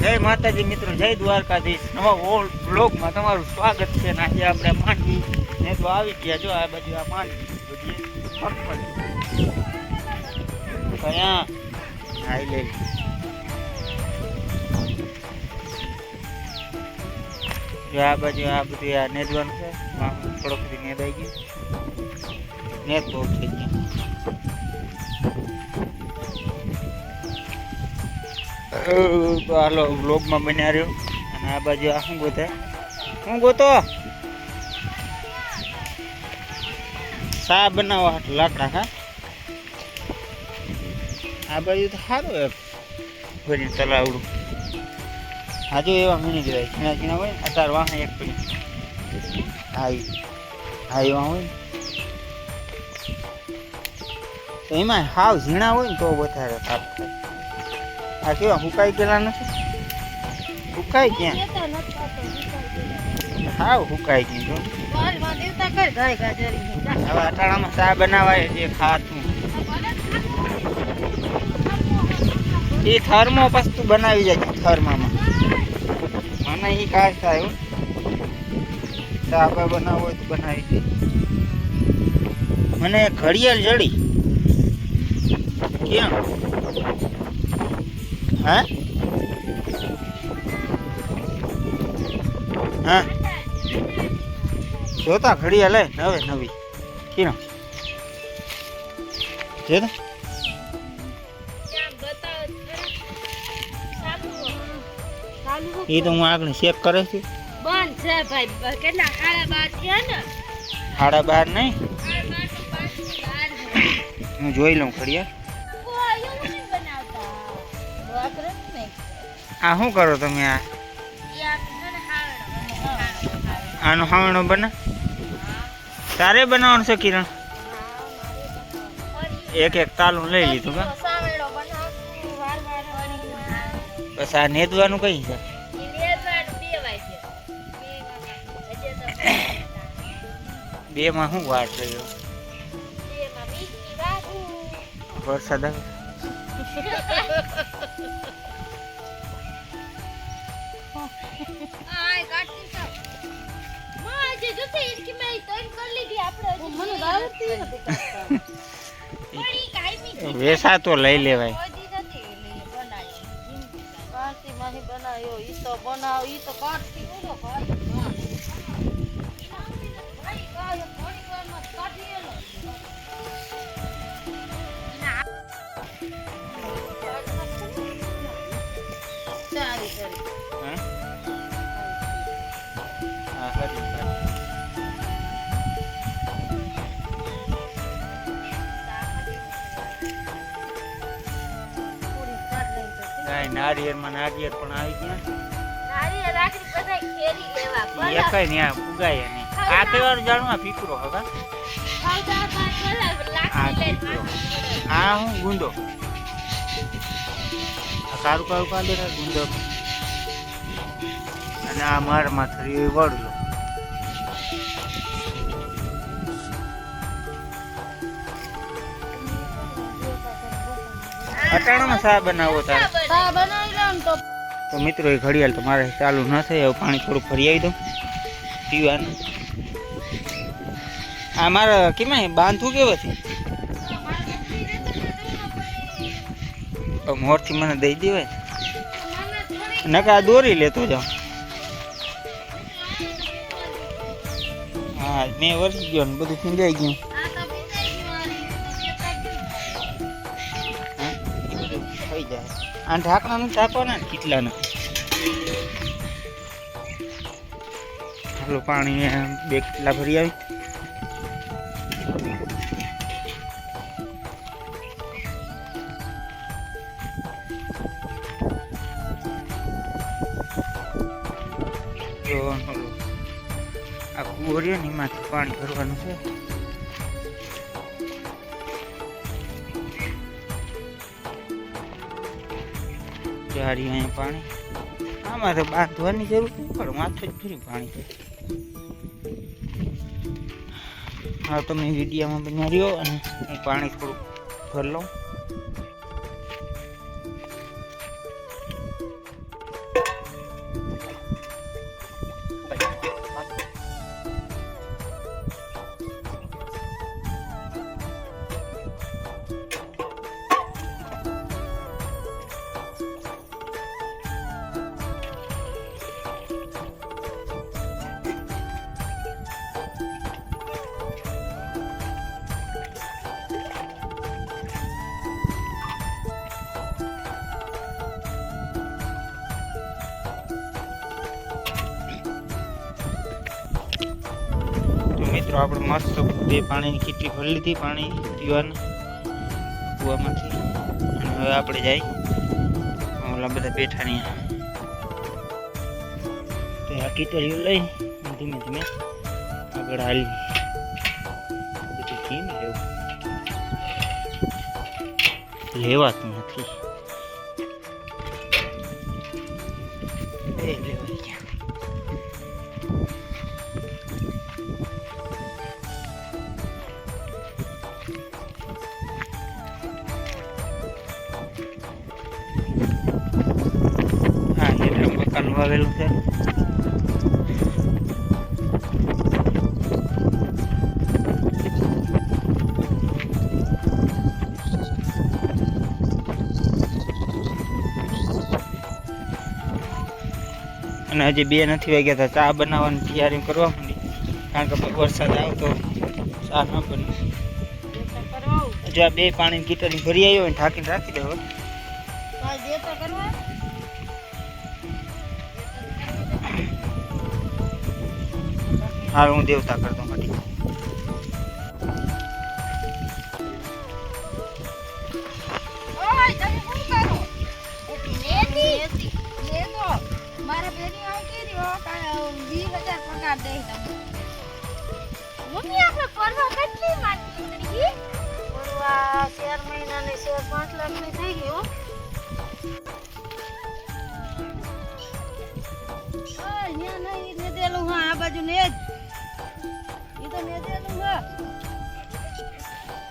જય માતાજી મિત્રો, જય દ્વારકાધીશ. નવા બ્લોગમાં તમારું સ્વાગત છે. ને આજે આપણે માંડવી ને તો આવી ગયા. જો આ બાજુ આ માંડવી બધી કયા આઈ લે. જો આ બાજુ આ બધું આ નેદવાનું છે. થોડોક બધી નેદાઈ ગયું, નેદ બહુ થઈ ગયું. તો હાલો બ્લોગમાં બન્યા રહ્યો. અને આ બાજુ આ શું ગોતે, હું ગોતો શા બનાવવા હાટ લાકડા. હા, આ બાજુ તો સારું એક ભરીને તલાવડું. હાજુ એવા મીણી જવાય ઝીણા ઝીણા હોય ને. અત્યારે વાહ એક પડી હા એવા હોય ને. તો એમાં હાવ ઝીણા હોય ને તો વધારે તાપ થાય. આ કેવા સુકાઈ ગયેલા નથી? સુકાઈ ક્યાં? હાવ સુકાઈ ગયું. હવે અટાણામાં ચા બનાવાય જે ખાતું એ થર્મો વસ્તુ બનાવી જાય. થર્મામાં મને એ કાંઈ થાય ચા બનાવવો હોય તો બનાવી દે. મને ઘડિયાળ જડી ક્યાં? હા હા જોતા ઘડિયાળ લે નવે નવી કિનો જે ને એ તો હું આગળ ચેક કરે છે. બંધ છે ભાઈ. કેટલા 12:30 છે ને? 12:30 નહીં, હું જોઈ લઉં ઘડિયાળ. આ શું કરો તમે? આનો હાવણો બને તારે બનાવવાનું છે કિરણ? એક એક તાલું લઈ લીધું કા? બસ આ નેદવાનું કઈ છે? બે માં શું વાર રહ્યો? વરસાદ આવે. વેસા તો લઈ લેવાય. નારિયેળમાં નારિયેળ પણ આવી ગયા. ઉગાય નહીં. આ તહેવાર જાણવા ફીકરો હવે આ હું ગુંદો સારું કારું કાઢે ગુંદો. અને આ મારમાં થરી વળલો. અટાણામાં શા બનાવો તારે? તો મિત્રો એ ઘડિયાળ તો મારે ચાલુ ન થાય. હવે પાણી થોડુંક ભરી આવી દઉં પીવાનું. આ મારે કેમાં બાંધવું કેવાથી મોરથી મને દઈ દેવાય. નકા દોરી લેતો જાઉં. હા મેં વરસી ગયો ને બધું ફીંજાઈ ગયું. થઈ જાય. આ ઢાંકણા નથી ઢાંકવાના કેટલાના. હાલો પાણી 2 કિલ્લા ભરી આવી. આ કુવો રહ્યો ને એમાંથી પાણી ભરવાનું છે. જારી અહીંયા પાણી. આમાં તો બાંધવાની જરૂર નહીં પડે, માથે જ ફરી પાણી છે. હા તમે વિડીયોમાં બન્યા રહ્યો અને હું પાણી થોડુંક ભરી લઉં. મિત્રો આપણે મસ્ત 2 પાણીની કીટલી ભરી લીધી પાણી પીવાના કૂવામાંથી. અને હવે આપણે જઈ ઓલા બધા બેઠા નહીં તો આ કીટલીઓ લઈ ધીમે ધીમે આગળ હાલી. બધું કેમ લેવાતું નથી. લેવાઈ ગયા. હા એટલે મકાન વાવેલું છે. અને હજી 2 નથી વાગ્યા હતા. ચા બનાવવાની તૈયારી કરવા માંડી કારણ કે વરસાદ આવતો ચા ન બને. હજુ આ 2 પાણીની કીટલી ભરી આવ્યો હોય ઢાંકીને રાખી દેવો. હાલ હું દેવતા કરતો માટી. મારા બેની આવતી રહ્યો 20,000 પગાર દે તમને. મમ્મી આપણે પરવા કેટલી માંગી હતી? પરવા 4 મહિનાની 5 લાખની થઈ ગઈ હો. ઓય ન્યા નહીં ને દેલું હા આ બાજુ ને જ. ઈ તો ને દેલું હા.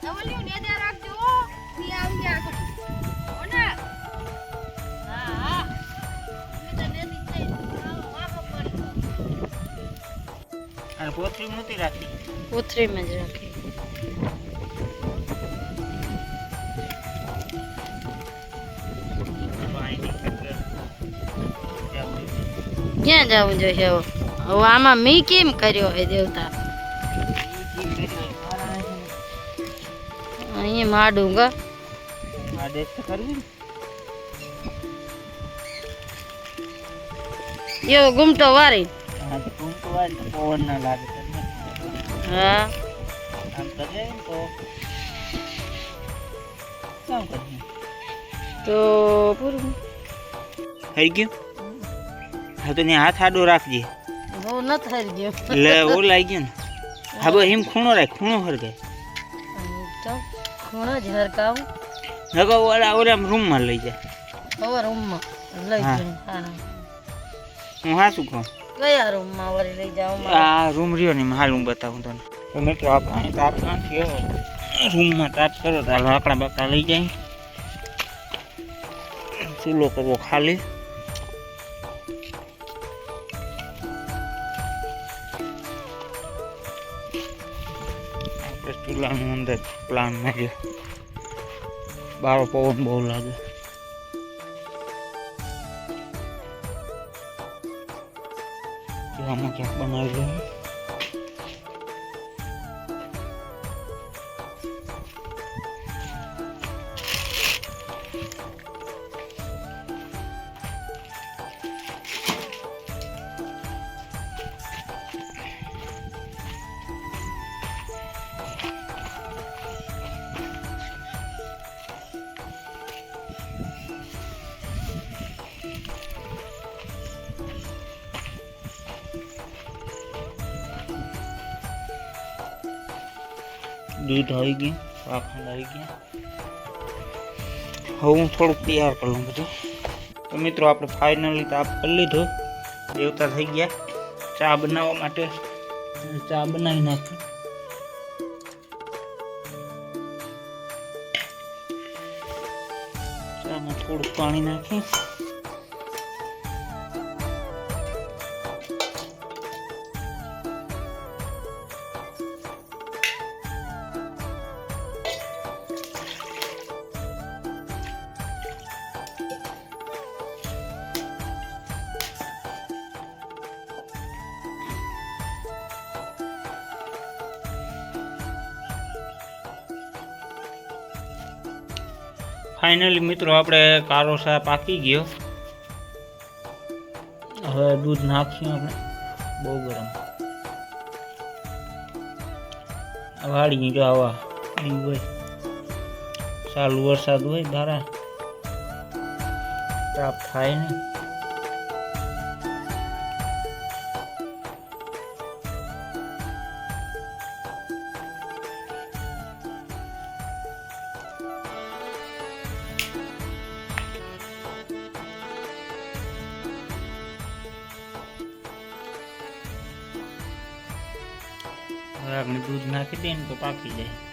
નવલિયું ને દે રાખજો હો. ઈ આવી ગયા કર. ઓના હા અને પોતરી નથી રાખી. કોથળીમાં જ રાખી. ક્યાં જવું જોઈએ હવે? હવે આમાં મી કેમ કર્યો હે દેવતા? અહીંયા માડું ગા આ દેશ તો કરવી ને. એવો ગુમટો વારી. હા તો ટૂંકો વાર તો પવન ના લાગે તમને. હા આમ કરે ને તો કામ કરીએ તો પૂરું થઈ ગયું. હા તો ત્યાં હાથ આડો રાખજે. બહુ ન થઈ ગયો. લે ઓ લાગી ગયો ને. હા બસ એમ ખૂણો રાખ. ખૂણો હરગાય. તો ખૂણો જ હરકાવું. નકો ઓલા રૂમમાં લઈ જાય. હવે રૂમમાં લઈ હા. જાઉં. હા હું હા શું કહું કયા રૂમમાં વળી લઈ જાઉં? આ રૂમ રહ્યો ને હાલ હું બતાવું તને. તો મિત્રો આપણે તાર કાંથી રૂમમાં તાર કરો તો લાકડા બાકડા લઈ જાય. ચૂલો કરવો ખાલી. આપણે ચૂલાનું અંદર પ્લાન માર્યો. બારો પવન બહુ લાગે. આમાં ક્યાંક બનાવી દઉં. दूध आई गया, पाखंड आई गया। हूँ थोड़ा तैयार कर लूँ बधु। तो मित्रों आप फाइनली ताप कर लीधो, देवता थी गया। चा बनावा माटे चा बनावी नाखी। चा में थोड़ું पानी नाखी। फाइनली मित्रों आपणे कारो सा पाकी गयो। हवे दूध नाख्યું આપણે બહુ ગરમ। આ વાડી જો આવા ઈ હોય ચાલુ વરસાદ હોય ધારા તાપ થાય ને હવે આપણે દૂધ નાખી દઈએ ને તો પાકી જાય